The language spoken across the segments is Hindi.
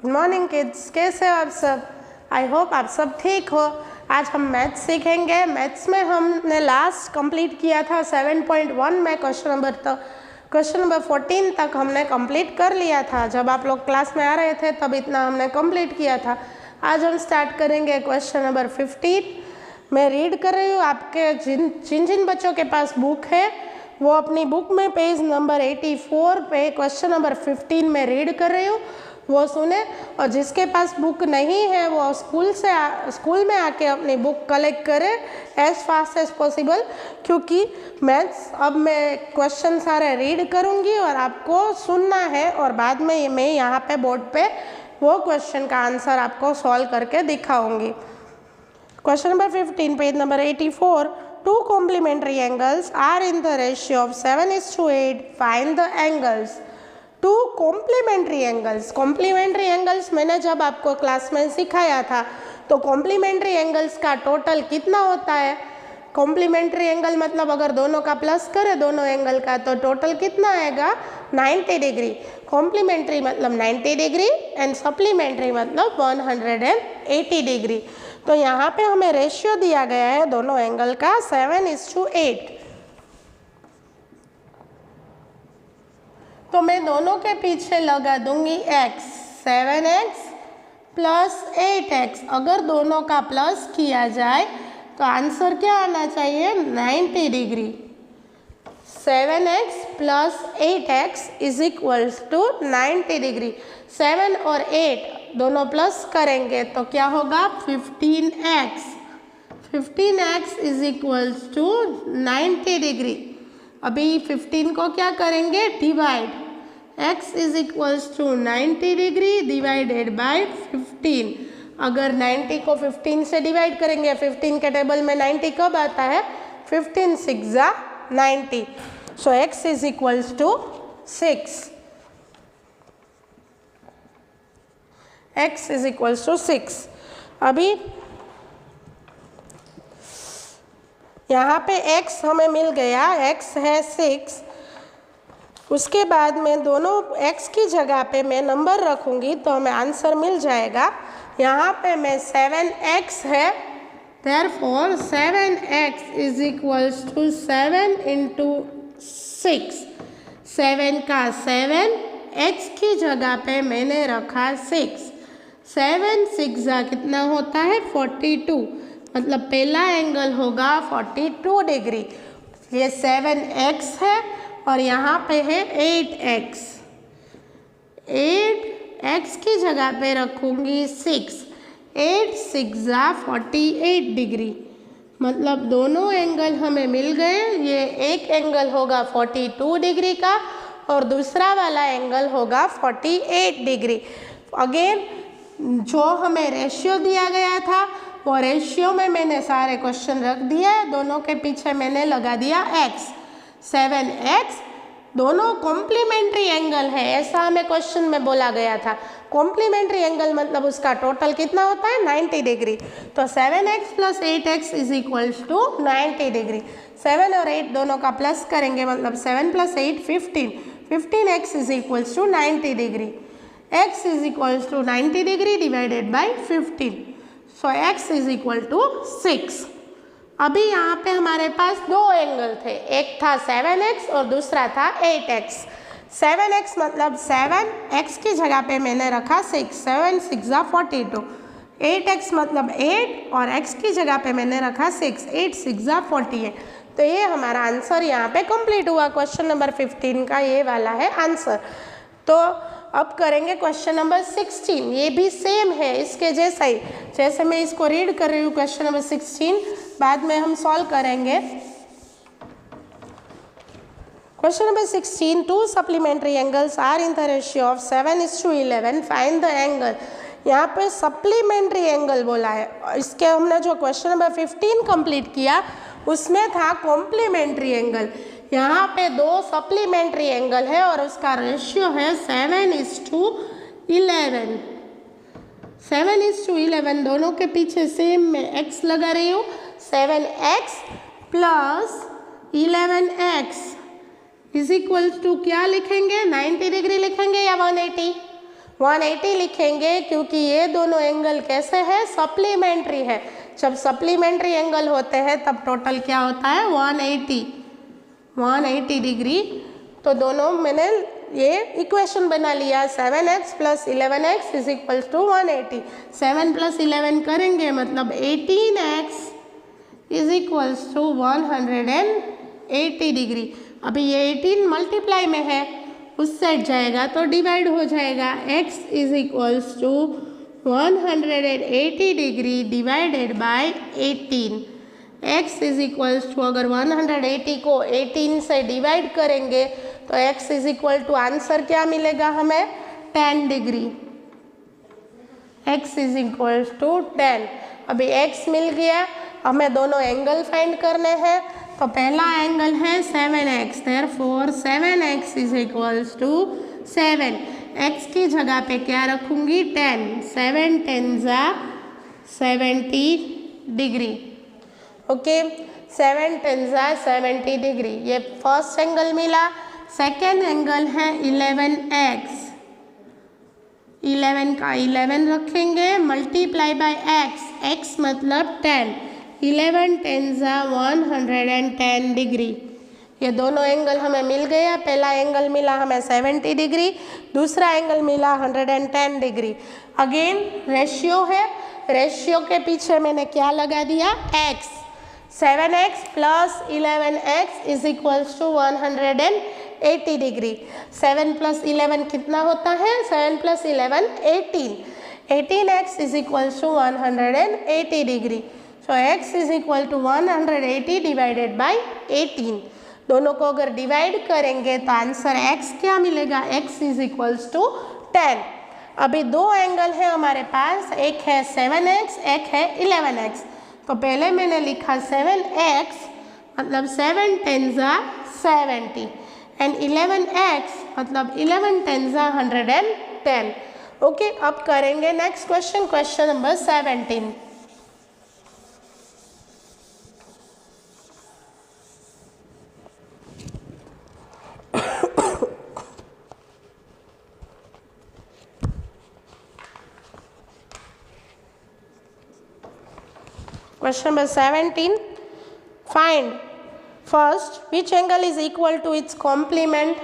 गुड मॉर्निंग किड्स, कैसे हो आप सब। आई होप आप सब ठीक हो। आज हम मैथ्स सीखेंगे। मैथ्स में हमने लास्ट कंप्लीट किया था 7.1 में क्वेश्चन नंबर 14 तक हमने कंप्लीट कर लिया था। जब आप लोग क्लास में आ रहे थे तब इतना हमने कंप्लीट किया था। आज हम स्टार्ट करेंगे क्वेश्चन नंबर 15। मैं रीड कर रही हूँ। आपके जिन जिन बच्चों के पास बुक है वो अपनी बुक में पेज नंबर 84 पे क्वेश्चन नंबर 15 में रीड कर रही हूँ, वो सुने। और जिसके पास बुक नहीं है वो स्कूल में आके अपनी बुक कलेक्ट करे एज फास्ट एज पॉसिबल, क्योंकि मैथ्स अब मैं क्वेश्चन सारे रीड करूँगी और आपको सुनना है और बाद में मैं यहाँ पे बोर्ड पे वो क्वेश्चन का आंसर आपको सॉल्व करके दिखाऊंगी। Question number 15 page number 84। Two complementary angles are in the ratio of 7:8. Find the angles. Two complementary angles. Complementary angles मैंने जब आपको क्लास में सिखाया था तो complementary angles का टोटल कितना होता है। कॉम्प्लीमेंट्री एंगल मतलब अगर दोनों का प्लस करें दोनों एंगल का तो टोटल कितना आएगा 90 डिग्री। कॉम्प्लीमेंट्री मतलब 90 डिग्री एंड सप्लीमेंट्री मतलब 180 डिग्री। तो यहाँ पे हमें रेशियो दिया गया है दोनों एंगल का 7:8। तो मैं दोनों के पीछे लगा दूंगी x। 7x plus 8x। अगर दोनों का प्लस किया जाए तो आंसर क्या आना चाहिए 90 degree. 7x plus 8x is equals to 90 degree. 7 और 8 दोनों प्लस करेंगे तो क्या होगा 15x। 15x is equals to 90 degree. अभी 15 को क्या करेंगे divide. x is equals to 90 degree divided by 15। अगर 90 को 15 से डिवाइड करेंगे, 15 के टेबल में 90 कब आता है 15 6 90। So x is equals to 6। x is equals to 6। अभी यहाँ पे x हमें मिल गया, x है 6। उसके बाद में दोनों x की जगह पे मैं नंबर रखूँगी तो हमें आंसर मिल जाएगा। यहाँ पे मैं 7x है, therefore 7x is equals to 7 into 6। 7 का 7, x की जगह पे मैंने रखा 6। 7 6 कितना होता है 42, मतलब पहला एंगल होगा 42 डिग्री। ये 7x है और यहाँ पे है 8x। 8x की जगह पे रखूँगी 6। 8 6 48 डिग्री, मतलब दोनों एंगल हमें मिल गए। ये एक एंगल होगा 42 डिग्री का और दूसरा वाला एंगल होगा 48 डिग्री। अगेन जो हमें रेशियो दिया गया था वो रेशियो में मैंने सारे क्वेश्चन रख दिया है। दोनों के पीछे मैंने लगा दिया x। 7x दोनों कॉम्प्लीमेंट्री एंगल है, ऐसा हमें क्वेश्चन में बोला गया था। कॉम्प्लीमेंट्री एंगल मतलब उसका टोटल कितना होता है 90 डिग्री। तो 7x plus 8x is equals to 90 degree. 7 और 8 दोनों का प्लस करेंगे मतलब 7 plus 8 15। 15x is equals to 90 degree. x is equals to 90 degree divided by 15। So x is equal to 6। अभी यहाँ पे हमारे पास दो एंगल थे, एक था 7x और दूसरा था 8x। 7x मतलब 7x की जगह पे मैंने रखा 6। 7 6 42। 8x मतलब 8 और x की जगह पे मैंने रखा 6। 8 6 48। तो ये हमारा आंसर यहाँ पे कंप्लीट हुआ। क्वेश्चन नंबर 15 का ये वाला है आंसर। तो अब करेंगे क्वेश्चन नंबर 16। ये भी सेम है इसके जैसा ही, जैसे मैं इसको रीड कर रही हूँ क्वेश्चन नंबर 16, बाद में हम सॉल्व करेंगे। Question number 16। Two supplementary angles are in the ratio of 7:11। Find the angle. यहाँ पे सप्लीमेंट्री एंगल बोला है। इसके हमने जो क्वेश्चन नंबर 15 कंप्लीट किया उसमें था कॉम्प्लीमेंट्री एंगल। यहाँ पे दो सप्लीमेंट्री एंगल है और उसका रेशियो है 7:11। 7:11 दोनों के पीछे सेम मैं x लगा रही हूँ। 7x plus 11x is equals to क्या लिखेंगे 90 डिग्री लिखेंगे या 180। 180 लिखेंगे क्योंकि ये दोनों एंगल कैसे हैं, सप्लीमेंट्री है। जब सप्लीमेंट्री एंगल होते हैं तब टोटल क्या होता है, 180 डिग्री। तो दोनों मैंने ये इक्वेशन बना लिया, 7x + 11x is equals to 180। 7 + 11 करेंगे मतलब 18x is equals to 180 degree. अभी ये 18 मल्टीप्लाई में है, उस साइड जाएगा तो डिवाइड हो जाएगा। x is equals to 180 degree divided by 18। x is equals to, अगर 180 को 18 से डिवाइड करेंगे तो x is equal to answer क्या मिलेगा हमें, 10 degree. x is equals to 10। अभी x मिल गया, हमें दोनों एंगल फाइंड करने हैं। तो पहला एंगल है 7x, therefore 7x is equals to 7। x की जगह पे क्या रखूँगी, 10। 7 10 70 डिग्री। Okay, 7 10 70 degree. ये फर्स्ट एंगल मिला। सेकेंड एंगल है 11x। 11 का 11 रखेंगे, मल्टीप्लाई बाय x मतलब 10। 11 10 110 डिग्री। ये दोनों एंगल हमें मिल गया। पहला एंगल मिला हमें 70 डिग्री, दूसरा एंगल मिला 110 डिग्री। अगेन रेशियो है, रेशियो के पीछे मैंने क्या लगा दिया, x। 7x + 11x is equals to 180 degree. 7 + 11 कितना होता है, 7 + 11 18। 18x is equals to 180 degree. So x is equal to 180 divided by 18। दोनों को अगर डिवाइड करेंगे तो आंसर x क्या मिलेगा, x इज इक्वल्स टू 10। अभी दो एंगल है हमारे पास, एक है 7x, एक है 11x। तो पहले मैंने लिखा 7x मतलब 7 10 70 एंड 11x मतलब 11 10 110। ओके, अब करेंगे next question, question number 17। Question number 17. Find first which angle is equal to its complement.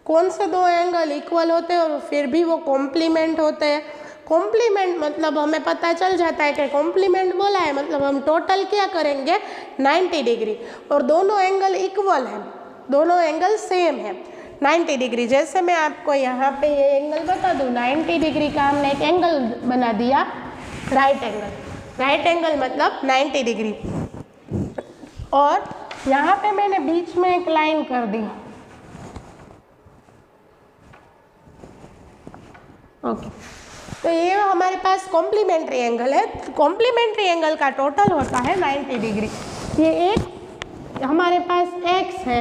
कौन से दो एंगल इक्वल होते हैं और फिर भी वो कॉम्प्लीमेंट होते हैं। कॉम्प्लीमेंट मतलब हमें पता चल जाता है कि कॉम्प्लीमेंट बोला है मतलब हम टोटल क्या करेंगे, 90 डिग्री। और दोनों एंगल इक्वल हैं, दोनों एंगल सेम है 90 डिग्री। जैसे मैं आपको यहाँ पे ये एंगल बता दूँ, 90 डिग्री का हमने एक एंगल बना दिया, राइट एंगल। राइट एंगल मतलब 90 डिग्री। और यहाँ पे मैंने बीच में एक लाइन कर दी। ओके, तो ये हमारे पास कॉम्प्लीमेंट्री एंगल है। कॉम्प्लीमेंट्री एंगल का टोटल होता है 90 डिग्री। ये एक हमारे पास x है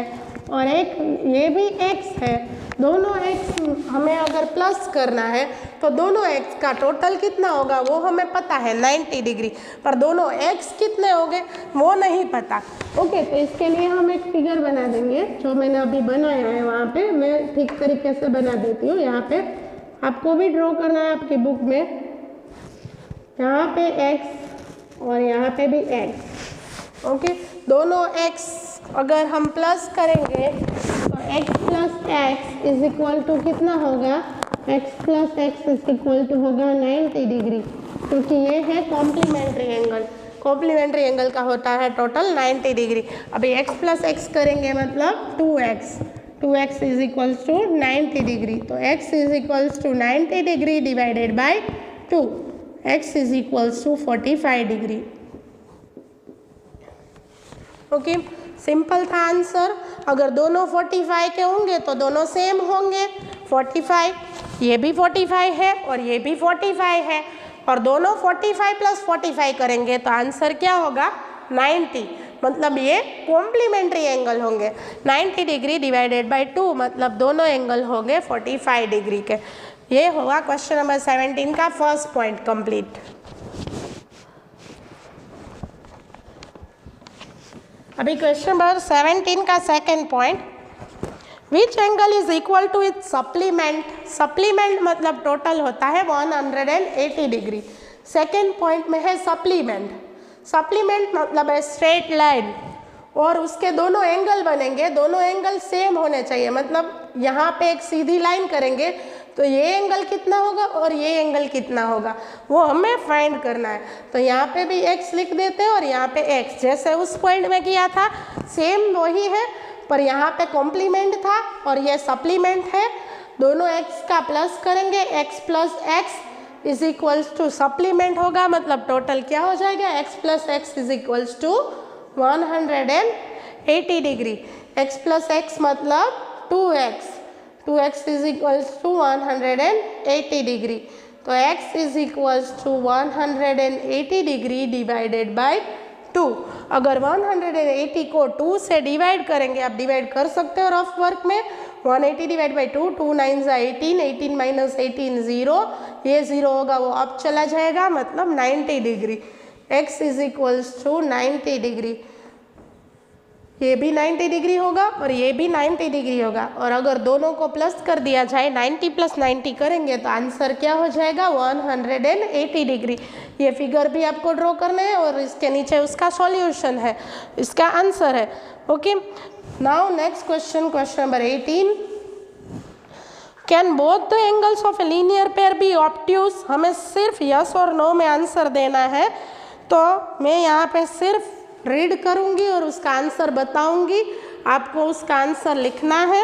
और एक ये भी x है। दोनों x हमें अगर प्लस करना है तो दोनों x का टोटल कितना होगा वो हमें पता है 90 डिग्री, पर दोनों x कितने होंगे वो नहीं पता। ओके, तो इसके लिए हम एक फिगर बना देंगे जो मैंने अभी बनाया है। वहाँ पे मैं ठीक तरीके से बना देती हूँ। यहाँ पे आपको भी ड्रॉ करना है आपकी बुक में। यहाँ पे x और यहाँ पे भी x। ओके, दोनों x अगर हम प्लस करेंगे तो x + x is equal to कितना होगा, x + x is equal to होगा 90 डिग्री, क्योंकि ये है कॉम्प्लीमेंट्री एंगल। कॉम्प्लीमेंट्री एंगल का होता है टोटल 90 डिग्री। अभी x + x करेंगे मतलब 2x। 2x is equals to 90 degree. तो x is equals to 90 degree divided by 2। x is equals to 45 degree. Okay, simple था आंसर। अगर दोनों 45 के होंगे तो दोनों सेम होंगे। 45, ये भी 45 है और ये भी 45 है, और दोनों 45 + 45 करेंगे तो आंसर क्या होगा, 90। मतलब ये कॉम्प्लीमेंट्री एंगल होंगे। 90 डिग्री डिवाइडेड बाय 2 मतलब दोनों एंगल होंगे 45 डिग्री के। ये होगा क्वेश्चन नंबर 17 का फर्स्ट पॉइंट कंप्लीट। अभी क्वेश्चन नंबर 17 का second point, which angle is equal to its supplement, supplement मतलब टोटल होता है 180 डिग्री। सेकेंड पॉइंट में है सप्लीमेंट, सप्लीमेंट मतलब है स्ट्रेट लाइन और उसके दोनों एंगल बनेंगे, दोनों एंगल सेम होने चाहिए, मतलब यहाँ पे एक सीधी लाइन करेंगे तो ये एंगल कितना होगा और ये एंगल कितना होगा वो हमें फाइंड करना है। तो यहाँ पे भी x लिख देते हैं और यहाँ पे x, जैसे उस पॉइंट में किया था सेम वही है, पर यहाँ पे कॉम्प्लीमेंट था और ये सप्लीमेंट है। दोनों x का प्लस करेंगे, x plus x is equals to supplement होगा, मतलब टोटल क्या हो जाएगा x plus x is equals to 180 degree. x plus x मतलब 2x, 2x is equals to 180 degree. तो x is equals to 180 degree divided by 2। अगर 180 को 2 से डिवाइड करेंगे, आप डिवाइड कर सकते हो रफ वर्क में, 180 डिवाइड बाई 2, 2 9 18, 18 माइनस 18 0, ये 0 होगा वो अब चला जाएगा, मतलब 90 degree. x is equals to 90 degree, ये भी 90 डिग्री होगा और ये भी 90 डिग्री होगा। और अगर दोनों को प्लस कर दिया जाए, 90 प्लस 90 करेंगे तो आंसर क्या हो जाएगा 180 डिग्री। ये फिगर भी आपको ड्रॉ करना है और इसके नीचे उसका सॉल्यूशन है, इसका आंसर है। Okay, now next question, question number 18, can both the angles of a linear pair be obtuse. हमें सिर्फ यस और नो में आंसर देना है, तो मैं यहाँ पे सिर्फ रीड करूंगी और उसका आंसर बताऊंगी, आपको उसका आंसर लिखना है।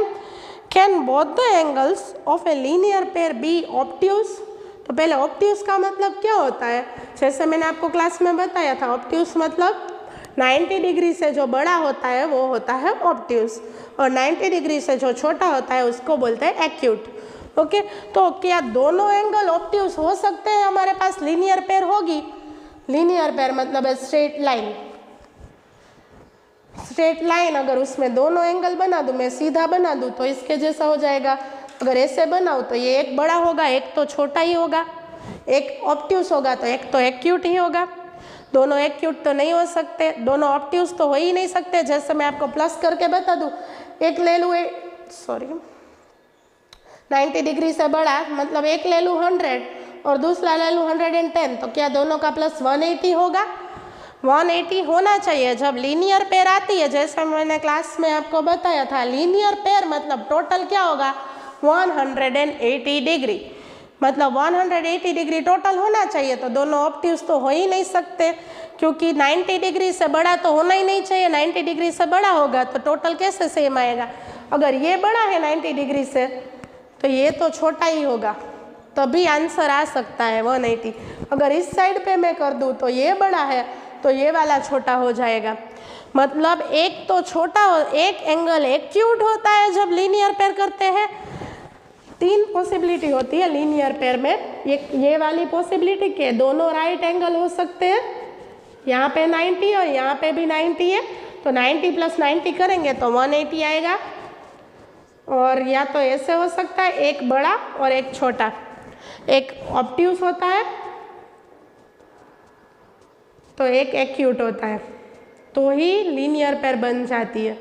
Can both the angles of a linear pair be obtuse. तो पहले ऑब्ट्यूज का मतलब क्या होता है, जैसे मैंने आपको क्लास में बताया था, ऑब्ट्यूज मतलब 90 डिग्री से जो बड़ा होता है वो होता है ऑब्ट्यूज, और 90 डिग्री से जो छोटा होता है उसको बोलते हैं एक्यूट। ओके, तो क्या दोनों एंगल ऑब्ट्यूज हो सकते हैं, हमारे पास लीनियर पेयर होगी। लीनियर पेयर मतलब है स्ट्रेट लाइन, स्ट्रेट लाइन अगर उसमें दोनों एंगल बना दूँ, मैं सीधा बना दूँ तो इसके जैसा हो जाएगा। अगर ऐसे बनाऊँ तो ये एक बड़ा होगा, एक तो छोटा ही होगा, एक ऑब्ट्यूज होगा तो एक तो एक्यूट ही होगा। दोनों एक्यूट तो नहीं हो सकते, दोनों ऑब्ट्यूज तो हो ही नहीं सकते। जैसे मैं आपको प्लस करके बता दूँ, एक ले लूँ 90 डिग्री से बड़ा, मतलब एक ले लूँ 100 और दूसरा ले लूँ 110, तो क्या दोनों का प्लस 180 होगा। 180 होना चाहिए जब लीनियर पेयर आती है। जैसे मैंने क्लास में आपको बताया था, लीनियर पेयर मतलब टोटल क्या होगा 180 डिग्री, मतलब 180 डिग्री टोटल होना चाहिए। तो दोनों ऑब्ट्यूज तो हो ही नहीं सकते, क्योंकि 90 डिग्री से बड़ा तो होना ही नहीं चाहिए। 90 डिग्री से बड़ा होगा तो टोटल कैसे सेम आएगा। अगर ये बड़ा है 90 डिग्री से तो ये तो छोटा ही होगा, तभी आंसर आ सकता है 180। अगर इस साइड पे मैं कर दूँ तो ये बड़ा है तो ये वाला छोटा हो जाएगा, मतलब एक तो छोटा, एक एंगल एक्यूट होता है जब लीनियर पेयर करते हैं। 3 पॉसिबिलिटी होती है लीनियर पेयर में। ये वाली पॉसिबिलिटी के दोनों राइट एंगल हो सकते हैं, यहाँ पे 90 और यहाँ पे भी 90 है, तो 90 प्लस 90 करेंगे तो 180 आएगा। और या तो ऐसे हो सकता है, एक बड़ा और एक छोटा, एक ऑब्ट्यूज होता है तो एक एक्यूट होता है, तो ही लीनियर पेयर बन जाती है,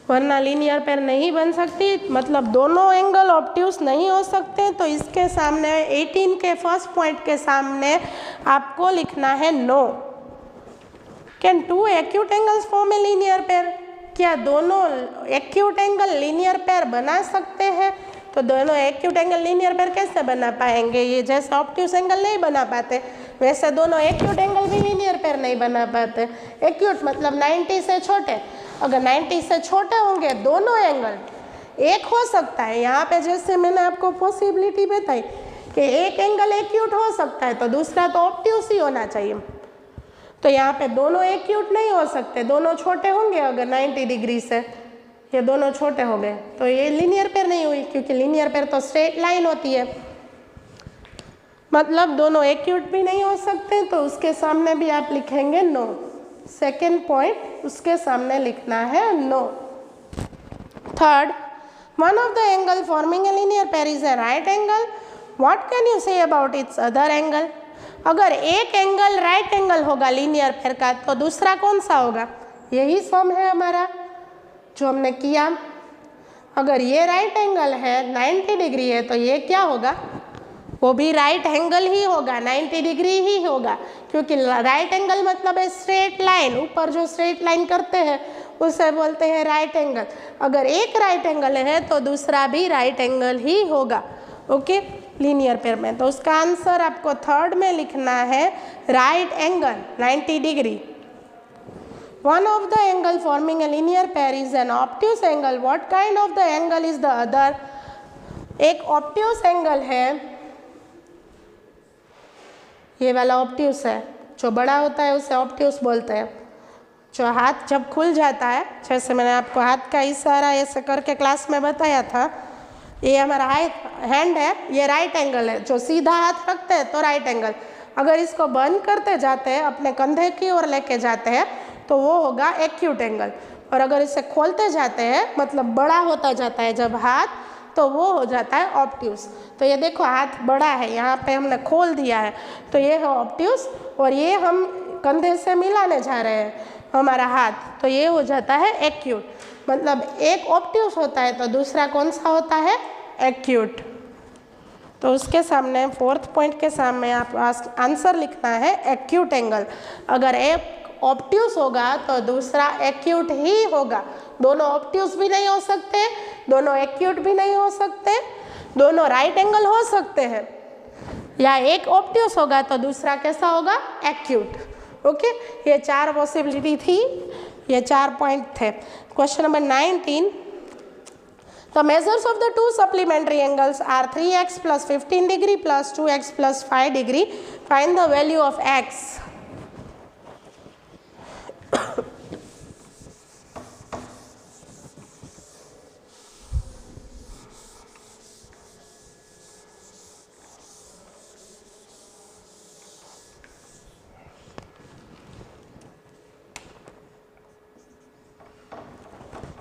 वरना लीनियर पेयर नहीं बन सकती। मतलब दोनों एंगल ऑब्ट्यूज नहीं हो सकते। तो इसके सामने 18 के फर्स्ट पॉइंट के सामने आपको लिखना है no. Can 2 acute angles form a linear pair. क्या दोनों एक्यूट एंगल लीनियर पेयर बना सकते हैं। तो दोनों एक्यूट एंगल लीनियर पेयर कैसे बना पाएंगे, ये जैसे ऑब्ट्यूज एंगल नहीं बना पाते वैसे दोनों एक्यूट एंगल भी लीनियर पेयर नहीं बना पाते। एक्यूट मतलब 90 से छोटे, अगर 90 से छोटे होंगे दोनों एंगल एक हो सकता है। यहाँ पे जैसे मैंने आपको पॉसिबिलिटी बताई कि एक एंगल एक्यूट हो सकता है तो दूसरा तो ऑब्ट्यूज ही होना चाहिए। तो यहाँ पे दोनों एक्यूट नहीं हो सकते, दोनों छोटे होंगे। अगर 90 डिग्री से ये दोनों छोटे हो गए तो ये लीनियर पेयर नहीं हुई, क्योंकि लीनियर पेयर तो स्ट्रेट लाइन होती है। मतलब दोनों एक्यूट भी नहीं हो सकते, तो उसके सामने भी आप लिखेंगे नो। सेकेंड पॉइंट उसके सामने लिखना है no. Third, one of the angle forming a linear pair is a right angle, what can you say about its other angle. अगर एक एंगल राइट एंगल होगा लीनियर पेयर का तो दूसरा कौन सा होगा, यही सम है हमारा। जो हमने किया। अगर ये राइट एंगल है 90 डिग्री है तो ये क्या होगा, वो भी राइट एंगल ही होगा, 90 डिग्री ही होगा, क्योंकि राइट एंगल मतलब है स्ट्रेट लाइन, ऊपर जो स्ट्रेट लाइन करते हैं उसे बोलते हैं राइट एंगल। अगर एक राइट एंगल है तो दूसरा भी राइट एंगल ही होगा। ओके, लीनियर पेयर में। तो उसका आंसर आपको थर्ड में लिखना है right angle 90 degree. One of the angle forming a linear pair is an obtuse angle. What kind of the angle is the other? एक obtuse angle है, ये वाला obtuse है, जो बड़ा होता है उसे obtuse बोलते हैं। जो हाथ जब खुल जाता है, जैसे मैंने आपको हाथ का इशारा ऐसे करके क्लास में बताया था, ये हमारा हैंड है, ये राइट एंगल है। जो सीधा हाथ रखते हैं तो राइट एंगल, अगर इसको बंद करते जाते हैं, अपने कंधे की ओर लेके जाते हैं तो वो होगा एक्यूट एंगल। और अगर इसे खोलते जाते हैं, मतलब बड़ा होता जाता है जब हाथ, तो वो हो जाता है ऑब्ट्यूस। तो ये देखो हाथ बड़ा है, यहाँ पे हमने खोल दिया है, तो ये है ऑब्ट्यूस। और ये हम कंधे से मिलाने जा रहे हैं हमारा हाथ, तो ये हो जाता है एक्यूट। मतलब एक ऑब्ट्यूस होता है तो दूसरा कौन सा होता है, एक्यूट। तो उसके सामने फोर्थ पॉइंट के सामने आप आंसर लिखना है एक्यूट एंगल। अगर एक ऑब्ट्यूस होगा तो दूसरा एक्यूट ही होगा। दोनों ऑब्ट्यूस भी नहीं हो सकते, दोनों एक्यूट भी नहीं हो सकते, दोनों राइट एंगल हो सकते हैं, या एक ऑब्ट्यूस होगा तो दूसरा कैसा होगा, एक्यूट। ओके, ये 4 पॉसिबिलिटी थी, ये 4 पॉइंट थे। Question number 19, the measures of the two supplementary angles are 3x plus 15 degree plus 2x plus 5 degree. Find the value of x.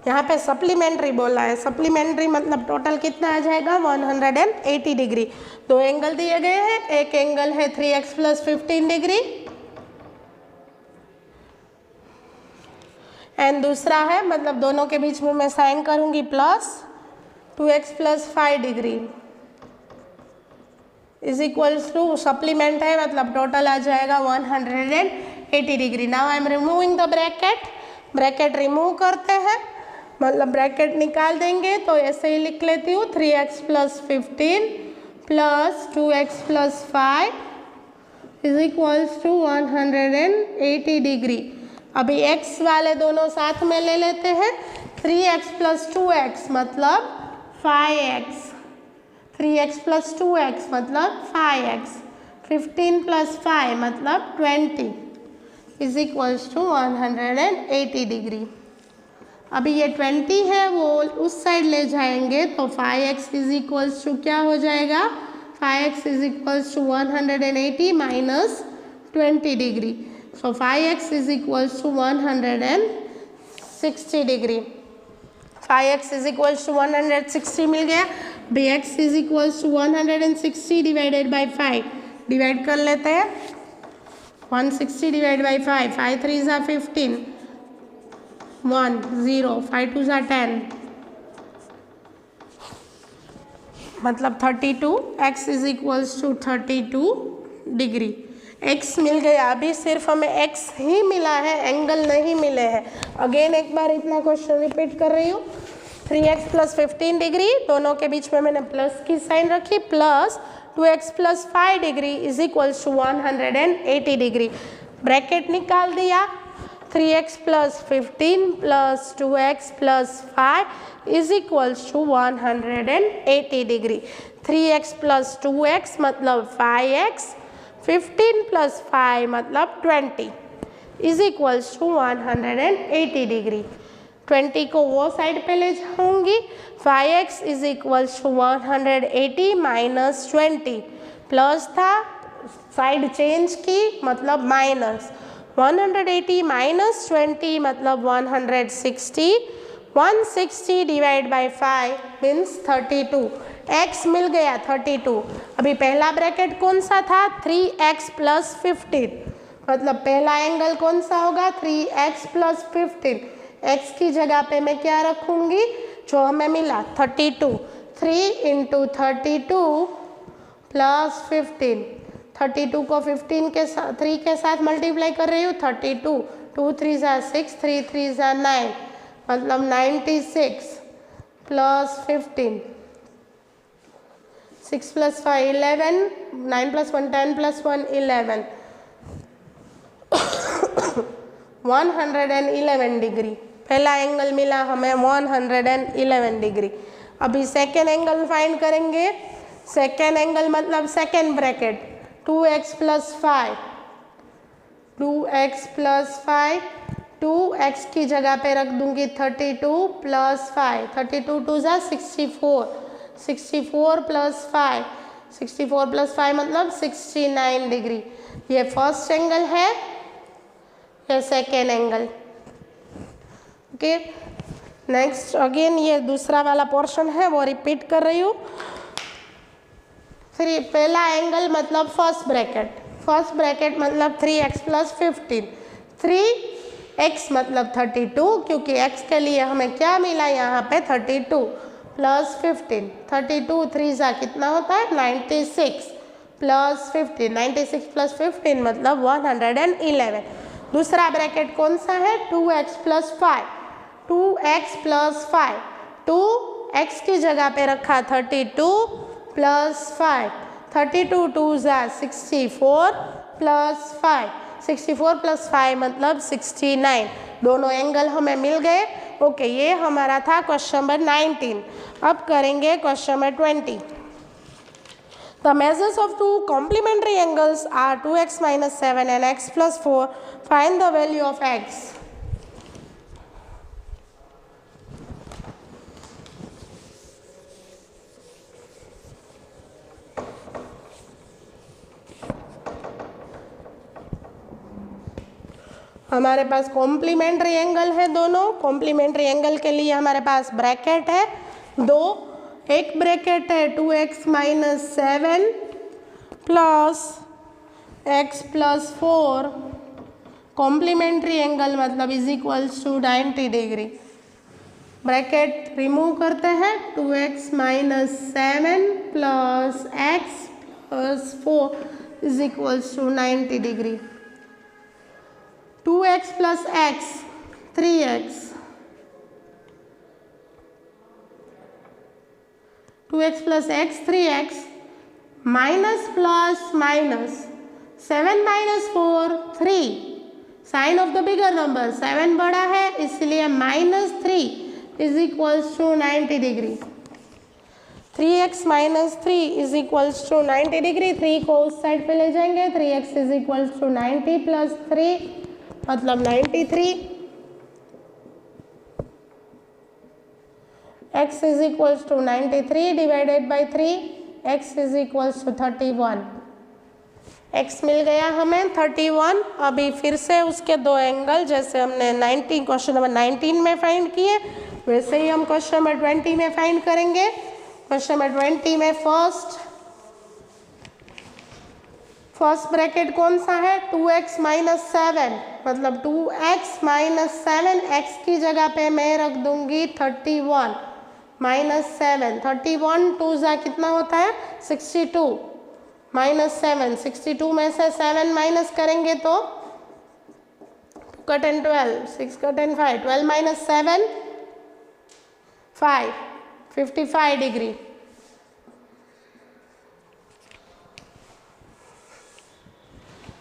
यहाँ पे सप्लीमेंट्री बोला है। सप्लीमेंट्री मतलब टोटल कितना आ जाएगा, 180 डिग्री। 2 एंगल दिए गए हैं, एक एंगल है 3x प्लस 15 डिग्री एंड दूसरा है, मतलब दोनों के बीच में मैं साइन करूंगी plus 2x plus 5 degree is equals to, supplement है मतलब टोटल आ जाएगा 180 degree. Now I am removing the bracket. Bracket remove करते हैं, मतलब ब्रैकेट निकाल देंगे, तो ऐसे ही लिख लेती हूँ 3x plus 15 plus 2x plus 5 is equals to 180 degree. अभी x वाले दोनों साथ में ले लेते हैं। 3x प्लस 2x मतलब 5x, 3x प्लस 2x मतलब 5x, 15 प्लस 5 मतलब 20 इज इक्वल्स टू 180 डिग्री। अभी ये 20 है, वो उस साइड ले जाएंगे तो 5x इज इक्वल्स टू क्या हो जाएगा, 5x is equals to 180 minus 20 degree. So 5x is equals to 160 degree. 5x is equals to 160 मिल गया। अभी x is equals to 160 divided by 5 divide कर लेते हैं। 160 डिवाइड बाई 5, 5 3 ज़ा 15, 1 0, 5 2 ज़ा 10, मतलब 32। x is equals to 32 degree. x मिल गया। अभी सिर्फ हमें x ही मिला है, एंगल नहीं मिले हैं। अगेन एक बार इतना क्वेश्चन रिपीट कर रही हूँ। 3x प्लस 15 डिग्री, दोनों के बीच में मैंने प्लस की साइन रखी, plus 2x plus 5 degree is equals to 180 degree. Bracket निकाल दिया। 3x plus 15 plus 2x plus 5 is equals to 180 degree. 3x plus 2x मतलब 5x, 15 प्लस 5 मतलब 20 इज इक्वल्स टू 180 डिग्री। 20 को वो साइड पे ले जाऊंगी। 5x is equals to 180 minus 20, plus था साइड चेंज की मतलब माइनस। 180 माइनस 20 मतलब 160। 160 डिवाइड बाई 5 मीन्स 32। x मिल गया 32। अभी पहला ब्रैकेट कौन सा था, 3x प्लस 15, मतलब पहला एंगल कौन सा होगा, 3x प्लस 15। x की जगह पे मैं क्या रखूँगी, जो हमें मिला 32, 3 इंटू 32 प्लस 15, 32 को 15 के साथ 3 के साथ मल्टीप्लाई कर रही हूँ, 32, 2 3 ज़ा 6, 3 3 ज़ा 9, मतलब 96 plus 15, 6 plus 5 11, 9 plus 1 10 plus 1 11, 111 degree. पहला एंगल मिला हमें 111 डिग्री। अभी सेकेंड एंगल फाइंड करेंगे। सेकेंड एंगल मतलब second bracket 2x plus 5, 2x plus 5, 2x की जगह पे रख दूंगी 32 प्लस 5, 32 2 ज़ा 64, 64 प्लस 5, 64 प्लस 5 मतलब 69 डिग्री। ये फर्स्ट एंगल है, ये second angle. Okay, next again ये दूसरा वाला पोर्शन है वो रिपीट कर रही हूँ। फिर पहला एंगल मतलब फर्स्ट ब्रैकेट मतलब 3x प्लस 15, 3x मतलब 32 क्योंकि x के लिए हमें क्या मिला यहाँ पे 32 प्लस 15, 32 3 ज़ा कितना होता है 96 प्लस 15, 96 प्लस 15 मतलब 111। दूसरा ब्रैकेट कौन सा है 2x plus 5, 2x plus 5, 2x की जगह पे रखा 32 प्लस 5, 32 2 ज़ा 64 प्लस 5, 64 प्लस 5 मतलब 69। दोनों एंगल हमें मिल गए। ओके, ये हमारा था क्वेश्चन नंबर 19। अब करेंगे question number 20। The measures of two complementary angles are 2x minus 7 and x plus 4. Find the value of x. हमारे पास कॉम्प्लीमेंट्री एंगल है दोनों। कॉम्प्लीमेंट्री एंगल के लिए हमारे पास ब्रैकेट है दो। एक ब्रैकेट है 2x minus 7 plus x plus 4, complementary angle मतलब is equals to 90 degree. Bracket remove करते हैं, 2x minus 7 plus x plus 4 is equals to 90 degree. 2x plus x 3x, 2x plus x 3x, minus plus minus 7 minus 4 3, sign of the bigger number 7 बड़ा है इसलिए minus 3 is equals to 90 degree. 3x minus 3 is equals to 90 degree. 3 को उस साइड पे ले जाएंगे, 3x is equals to 90 plus 3 मतलब 93, x is equals to 93 divided by 3, x is equals to 31। x मिल गया हमें 31। अभी फिर से उसके दो एंगल जैसे हमने क्वेश्चन नंबर 19 में फाइंड किए वैसे ही हम क्वेश्चन नंबर 20 में फाइंड करेंगे। क्वेश्चन नंबर 20 में फर्स्ट ब्रैकेट कौन सा है 2x माइनस 7 मतलब 2x माइनस 7, x की जगह पे मैं रख दूंगी 31 माइनस 7, 31 2 ज़ा कितना होता है 62 माइनस 7, 62 में से 7 माइनस करेंगे तो 2 का 10 12, 6 का 10 5, 12 minus 7 5, 55 degree.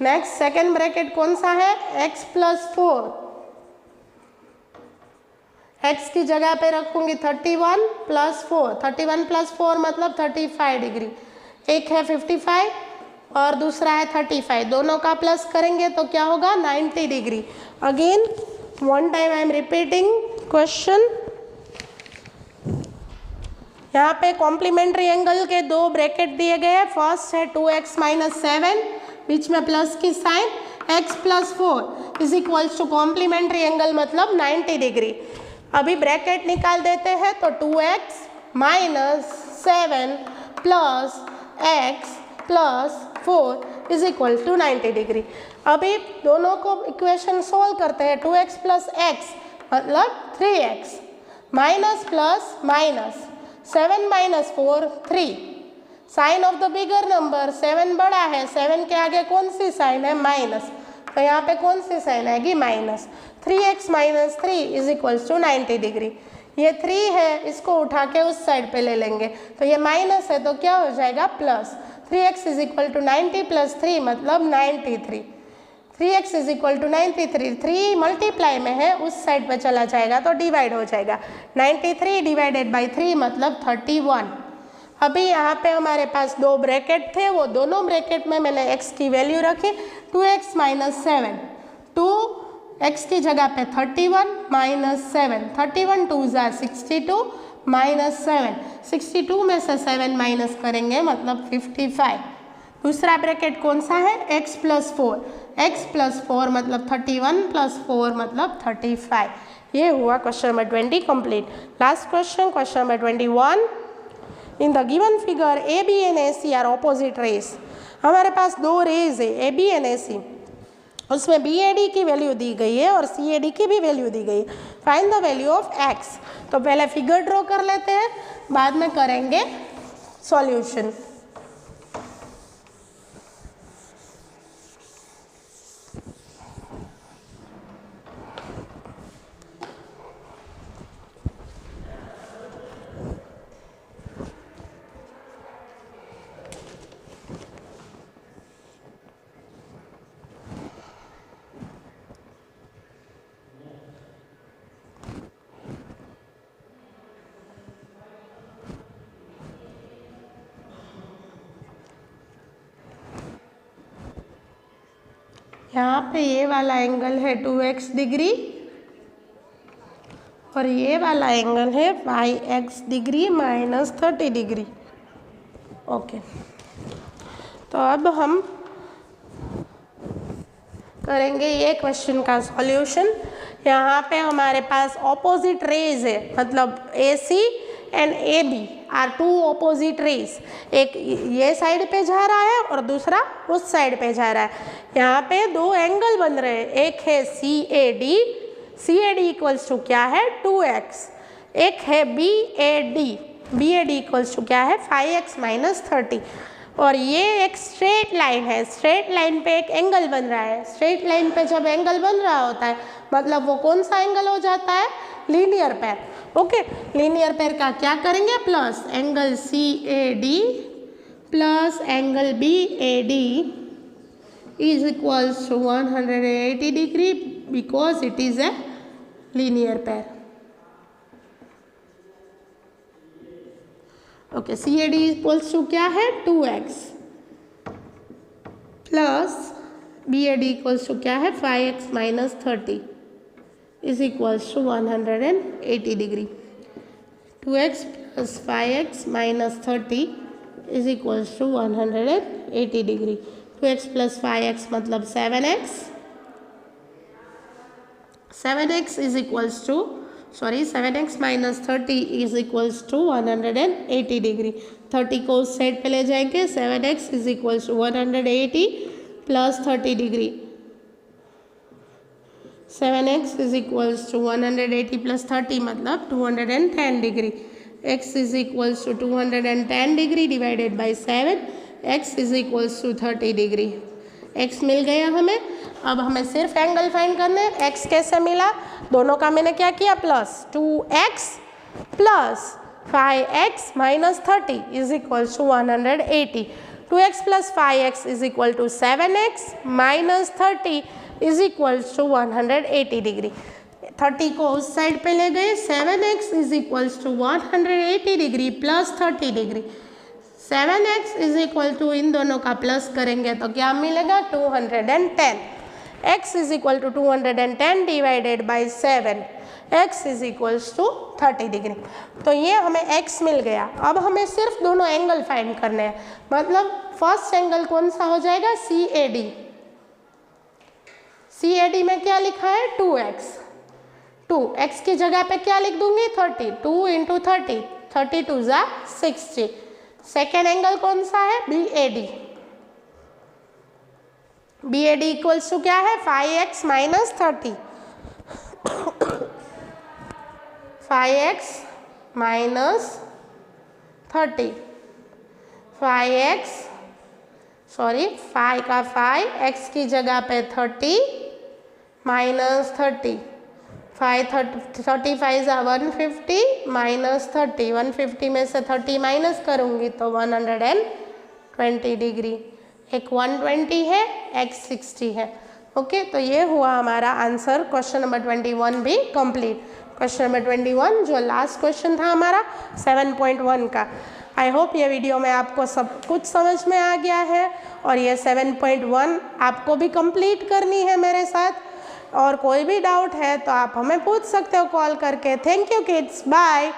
Next second bracket कौन सा है x प्लस 4, x की जगह पे रखूंगी 31 प्लस 4, 31 प्लस 4 मतलब 35 डिग्री। एक है 55 और दूसरा है 35, दोनों का प्लस करेंगे तो क्या होगा 90 degree. Again one time I am repeating question. यहाँ पे कॉम्प्लीमेंट्री एंगल के दो ब्रैकेट दिए गए हैं। फर्स्ट है 2x माइनस 7 बीच में प्लस की sign, x plus 4 is equals to complementary angle मतलब 90 डिग्री। अभी ब्रैकेट निकाल देते हैं तो 2x minus 7 plus x plus 4 is equal to 90 degree. अभी दोनों को इक्वेशन सोल्व करते हैं। 2x प्लस x मतलब 3x minus plus minus 7 minus 4 3 sign of the bigger number 7 बड़ा है 7 के आगे कौन सी साइन है माइनस तो यहाँ पे कौन सी साइन आएगी minus 3x minus 3 is equals to 90 degree. ये 3 है इसको उठा के उस साइड पे ले लेंगे तो ये माइनस है तो क्या हो जाएगा plus 3x is equal to 90 plus 3 मतलब 93 3x is equal to 93 3 multiply में है उस साइड पे चला जाएगा तो डिवाइड हो जाएगा 93 डिवाइडेड बाई 3 मतलब 31। अभी यहाँ पे हमारे पास दो ब्रैकेट थे वो दोनों ब्रैकेट में मैंने x की वैल्यू रखी 2x माइनस 7 2x की जगह पे 31 माइनस 7 31 2 ज़ा 62 माइनस 7 62 में से 7 माइनस करेंगे मतलब 55। दूसरा ब्रैकेट कौन सा है x प्लस 4 मतलब 31 प्लस 4 मतलब 35। ये हुआ question number 20 complete. Last question number 21। In the given figure A B and A C are opposite rays. हमारे पास दो रेज है ए बी एंड ए सी उसमें बी ए डी की वैल्यू दी गई है और सी ए डी की भी वैल्यू दी गई है। Find the value of x. तो पहले फिगर ड्रॉ कर लेते हैं बाद में करेंगे सॉल्यूशन। यहाँ पे ये वाला एंगल है 2x डिग्री और ये वाला एंगल है 5x degree minus 30 degree. Okay तो अब हम करेंगे ये क्वेश्चन का सॉल्यूशन। यहाँ पे हमारे पास ऑपोजिट रेज है मतलब AC and AB are two opposite rays. एक ये साइड पे जा रहा है और दूसरा उस साइड पे जा रहा है। यहाँ पे दो एंगल बन रहे हैं एक है CAD इक्वल्स टू क्या है 2x एक है BAD इक्वल्स टू क्या है 5x माइनस 30 और ये एक स्ट्रेट लाइन है। स्ट्रेट लाइन पे एक एंगल बन रहा है। स्ट्रेट लाइन पे जब एंगल बन रहा होता है मतलब वो कौन सा एंगल हो जाता है linear pair. Okay linear pair का क्या करेंगे plus angle CAD plus angle BAD is equals to 180 degree because it is a linear pair. Okay CAD equals to क्या है 2x plus BAD equals to क्या है 5x minus 30 is equals to 180 degree. 2x plus 5x minus 30 is equals to 180 degree. 2x plus 5x मतलब 7x is equals to 7x minus 30 is equals to 180 degree. 30 को उस साइड पे ले जाएंगे 7x is equals to 180 plus 30 degree. 7x is equals to 180 plus 30 मतलब 210 degree. x is equals to 210 degree divided by 7 x is equals to 30 degree. x मिल गया हमें। अब हमें सिर्फ एंगल फाइंड करना है। x कैसे मिला दोनों का मैंने क्या किया plus 2x plus 5x minus 30 is equals to 180। 2x plus 5x is equal to 7x minus 30 is equals to 180 degree. 30 को उस साइड पे ले गए 7x is equals to 180 degree plus 30 degree. 7x is equal to इन दोनों का प्लस करेंगे तो क्या मिलेगा 210। x is equal to 210 divided by 7 x is equals to 30 degree. तो ये हमें x मिल गया। अब हमें सिर्फ दोनों एंगल फाइंड करने हैं मतलब फर्स्ट एंगल कौन सा हो जाएगा CAD। CAD में क्या लिखा है 2x। 2x की जगह पे क्या लिख दूंगी 30 2 इंटू 30 32 ज़ा 60। सेकेंड एंगल कौन सा है BAD इक्वल्स टू क्या है 5x minus 30 5x minus 30, 5x sorry 5 का 5, x की जगह पे 30 माइनस 30, 35 150 माइनस 30, 150 में से 30 माइनस करूँगी तो 120 डिग्री, एक 120 है, x 60 है। ओके, तो ये हुआ हमारा आंसर क्वेश्चन नंबर 21 भी कंप्लीट। क्वेश्चन नंबर 21 जो लास्ट क्वेश्चन था हमारा 7.1 का। आई होप ये वीडियो में आपको सब कुछ समझ में आ गया है और ये 7.1 आपको भी कंप्लीट करनी है मेरे साथ। और कोई भी डाउट है तो आप हमें पूछ सकते हो कॉल करके। Thank you kids, bye.